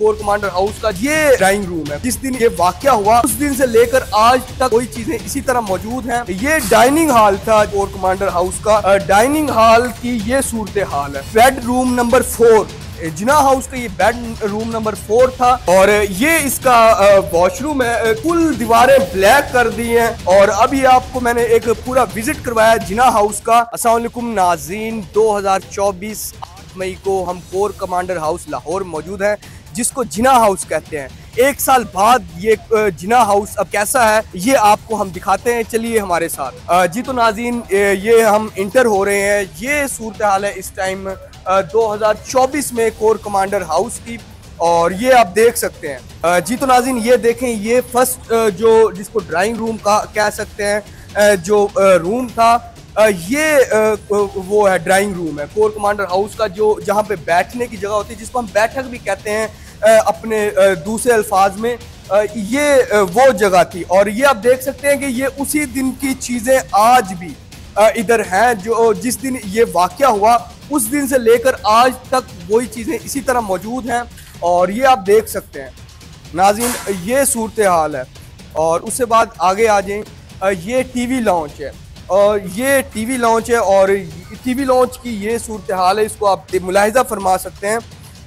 Core commander house का ये drawing room है। जिस दिन ये वाकया हुआ उस दिन से लेकर आज तक वही चीजें इसी तरह मौजूद हैं। ये डाइनिंग हॉल था कोर कमांडर हाउस का। डाइनिंग हॉल की ये सूरत हाल है। बेड रूम नंबर 4 जिना हाउस का ये बेड रूम नंबर 4 था और ये इसका वॉशरूम है। कुल दीवारें ब्लैक कर दी हैं और अभी आपको मैंने एक पूरा विजिट करवाया जिना हाउस का। अस्सलाम वालेकुम नाज़रीन, 2024 8 मई को हम कोर कमांडर हाउस लाहौर मौजूद है जिसको जिना हाउस कहते हैं। एक साल बाद ये जिना हाउस अब कैसा है ये आपको हम दिखाते हैं, चलिए हमारे साथ। जी तो नाज़रीन, ये हम इंटर हो रहे हैं। ये सूरत हाल है इस टाइम 2024 में कोर कमांडर हाउस की और ये आप देख सकते हैं। जी तो नाज़रीन, ये देखें, ये फर्स्ट जो जिसको ड्राइंग रूम का कह सकते हैं जो रूम था, ये वो है ड्राइंग रूम है कोर कमांडर हाउस का, जो जहाँ पे बैठने की जगह होती है जिसको हम बैठक भी कहते हैं अपने दूसरे अल्फाज में। ये वो जगह थी और ये आप देख सकते हैं कि ये उसी दिन की चीज़ें आज भी इधर हैं। जो जिस दिन ये वाकया हुआ उस दिन से लेकर आज तक वही चीज़ें इसी तरह मौजूद हैं और ये आप देख सकते हैं नाज़रीन, ये सूरत हाल है। और उससे बाद आगे आ जाएं, ये टीवी लॉन्च है और ये टीवी लॉन्च है और टीवी लॉन्च की ये सूरत हाल है, इसको आप मुलाहिजा फरमा सकते हैं।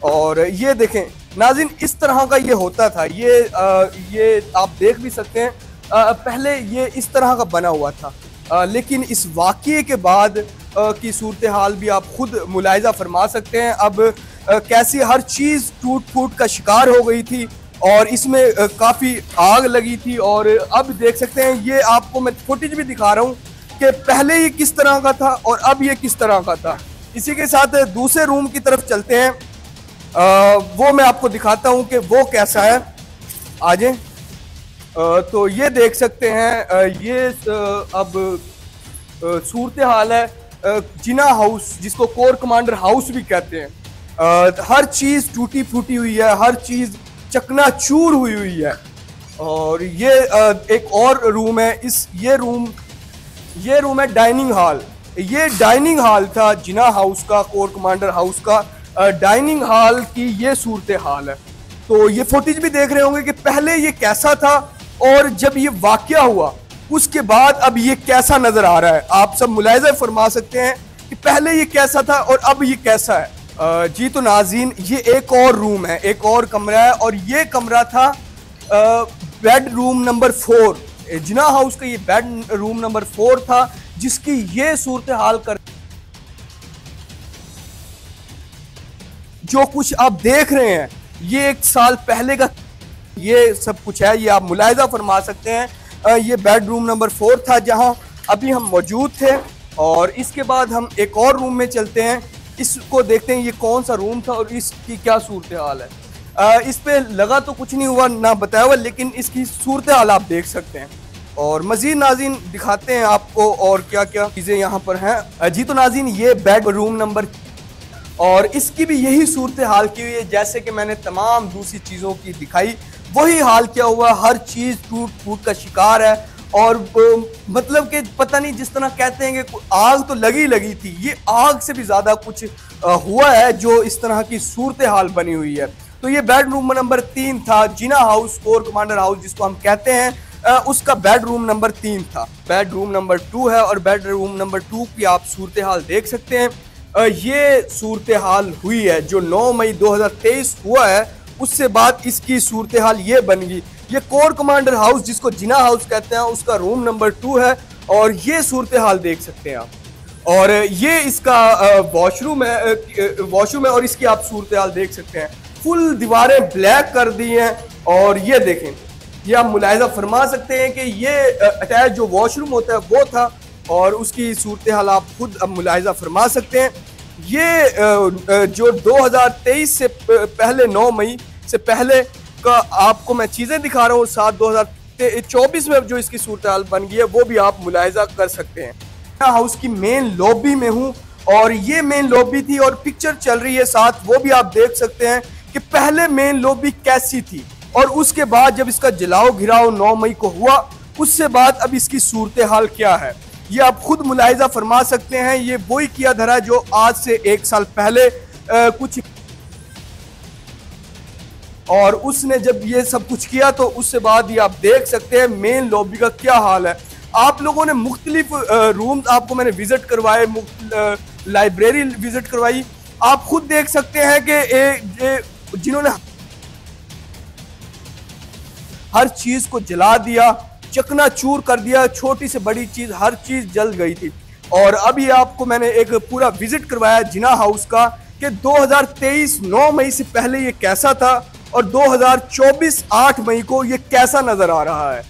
और ये देखें नाज़रीन, इस तरह का ये होता था। ये आप देख भी सकते हैं, पहले ये इस तरह का बना हुआ था, लेकिन इस वाक़ये के बाद की सूरत हाल भी आप खुद मुलाहिजा फरमा सकते हैं। अब कैसी हर चीज़ टूट फूट का शिकार हो गई थी और इसमें काफ़ी आग लगी थी। और अब देख सकते हैं, ये आपको मैं फुटेज भी दिखा रहा हूँ कि पहले ये किस तरह का था और अब ये किस तरह का था। इसी के साथ दूसरे रूम की तरफ चलते हैं, वो मैं आपको दिखाता हूँ कि वो कैसा है। आ जाएं। तो ये देख सकते हैं, ये अब सूरत हाल है जिना हाउस जिसको कोर कमांडर हाउस भी कहते हैं। हर चीज़ टूटी फूटी हुई है, हर चीज़ चकनाचूर हुई हुई है। और ये एक और रूम है, ये रूम है डाइनिंग हॉल। ये डाइनिंग हॉल था जिना हाउस का, कोर कमांडर हाउस का। डाइनिंग हॉल की ये सूरत हाल है। तो ये फुटेज भी देख रहे होंगे कि पहले ये कैसा था और जब ये वाकया हुआ उसके बाद अब ये कैसा नजर आ रहा है। आप सब मुलाहिजा फरमा सकते हैं कि पहले ये कैसा था और अब ये कैसा है। जी तो नाज़रीन, ये एक और रूम है, एक और कमरा है और ये कमरा था बेड रूम नंबर 4 जिना हाउस का। ये बेड रूम नंबर 4 था जिसकी ये सूरत हाल कर जो कुछ आप देख रहे हैं ये एक साल पहले का ये सब कुछ है। ये आप मुलाहिजा फरमा सकते हैं। ये बेड रूम नंबर 4 था जहां अभी हम मौजूद थे। और इसके बाद हम एक और रूम में चलते हैं, इसको देखते हैं ये कौन सा रूम था और इसकी क्या सूरत हाल है। इस पे लगा तो कुछ नहीं हुआ, ना बताया हुआ, लेकिन इसकी सूरत हाल आप देख सकते हैं। और मजीद नाज़रीन दिखाते हैं आपको और क्या क्या चीज़ें यहाँ पर हैं। जी तो नाज़रीन, ये बेड रूम नंबर और इसकी भी यही सूरत हाल की हुई है जैसे कि मैंने तमाम दूसरी चीज़ों की दिखाई, वही हाल क्या हुआ। हर चीज़ टूट फूट का शिकार है और मतलब कि पता नहीं, जिस तरह कहते हैं कि आग तो लगी थी, ये आग से भी ज़्यादा कुछ हुआ है जो इस तरह की सूरत हाल बनी हुई है। तो ये बेड रूम नंबर 3 था जिना हाउस, कोर कमांडर हाउस जिसको हम कहते हैं, उसका बेड रूम नंबर 3 था। बेड रूम नंबर 2 है और बेड रूम नंबर 2 की आप सूरत हाल देख सकते हैं। ये सूरत हाल हुई है जो 9 मई 2023 हुआ है, उससे बाद इसकी सूरत हाल ये बन गई। ये कोर कमांडर हाउस जिसको जिना हाउस कहते हैं उसका रूम नंबर 2 है और ये सूरत हाल देख सकते हैं आप। और ये इसका वॉशरूम है और इसकी आप सूरत हाल देख सकते हैं। फुल दीवारें ब्लैक कर दी हैं और ये देखें, ये आप मुलाहिजा फरमा सकते हैं कि ये अटैच जो वॉशरूम होता है वो था और उसकी सूरत हाल आप खुद अब मुलाहिजा फरमा सकते हैं। ये जो 2023 से पहले 9 मई से पहले का आपको मैं चीज़ें दिखा रहा हूँ, 2024 में जो इसकी सूरत हाल बन गई है वो भी आप मुलाहिजा कर सकते हैं। हाउस की मेन लॉबी में हूँ और ये मेन लॉबी थी और पिक्चर चल रही है साथ, वो भी आप देख सकते हैं कि पहले मेन लॉबी कैसी थी और उसके बाद जब इसका जलाओ घिराव 9 मई को हुआ उससे बाद अब इसकी सूरत हाल क्या है ये आप खुद मुलाहिजा फरमा सकते हैं। ये वही किया धरा जो आज से 1 साल पहले कुछ और उसने जब ये सब कुछ किया तो उससे बाद ये आप देख सकते हैं मेन लॉबी का क्या हाल है। आप लोगों ने मुख्तलिफ रूम्स आपको मैंने विजिट करवाए, लाइब्रेरी विजिट करवाई, आप खुद देख सकते हैं कि जिन्होंने हर चीज को जला दिया, चकनाचूर कर दिया, छोटी से बड़ी चीज हर चीज जल गई थी। और अभी आपको मैंने एक पूरा विजिट करवाया जिना हाउस का कि 2023 9 मई से पहले ये कैसा था और 2024 8 मई को ये कैसा नजर आ रहा है।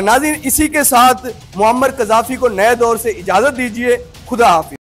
नाज़रीन, इसी के साथ मुअम्मर कज़ाफ़ी को नए दौर से इजाजत दीजिए। खुदा हाफिज।